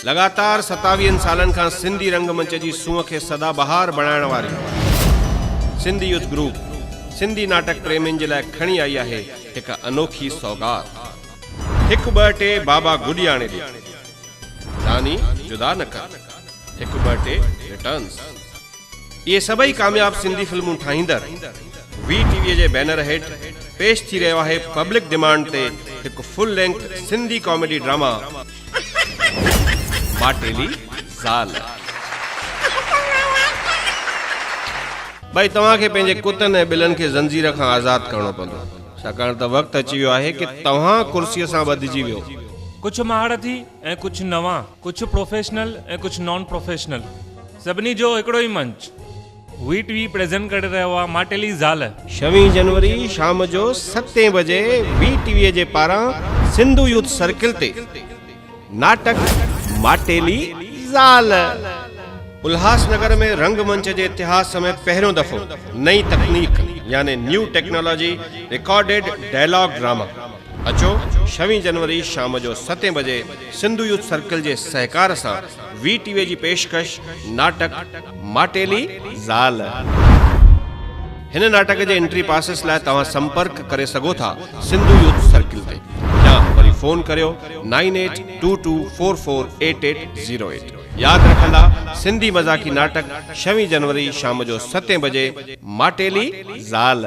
लगातार 27 सालनि खां सिंधी रंगमंच जी सूंह खे सदाबहार बणाइण वारी सिंधी यूथ ग्रुप सिंधी नाटक प्रेमियुनि जे लाइ खणी आई आहे हिकु अनोखी सौगात। 1-2 बाबा गुडियाणे ॾे दानी जुदा न कर, 1-2 रिटर्न्स। ये सभई कामयाब सिंधी फिल्मूं ठाहींदड़ VTV जे बैनर हेठ पेश थी रहियो आहे पब्लिक डिमांड ते हिकु full length Sindhi comedy drama Mateli ज़ाल। भाई तव्हांखे पंहिंजे कुतनि ऐं ॿिलनि खे ज़ंजीर खां आज़ाद करणो पवंदो, छाकाणि त वक़्तु अची वियो आहे कि तव्हां कुर्सीअ सां ॿधिजी वियो। कुछ महारथी ऐं कुछ नवां, कुछ प्रोफेशनल ऐं कुछ नॉन प्रोफेशनल, सभिनी जो हिकिड़ो ई मंच। VTV प्रेज़ेंट करे रहियो आहे माटेली ज़ाल। 26 जनवरी शाम जो 7 बजे VTV जे पारां सिंधु यूथ सर्किल ते नाटक माटेली ज़ाल। उल्हासनगर में रंगमंच जे इतिहास में पहिरियों दफ़ो नई तकनीक यानी new technology recorded dialogue drama. अचो 26 जनवरी शाम जो 7 बजे सिंधु यूथ सर्किल जे सहकार सां VTV जी पेशकश नाटक माटेली ज़ाल। हिन नाटक जे एंट्री पासिस लाइ तव्हां संपर्क करे सघो था सिंधु यूथ सर्किल ते या वरी फोन करियो 9822448808। यादि रखंदा सिंधी मज़ाकी नाटक 26 जनवरी शाम जो 7 बजे माटेली ज़ाल।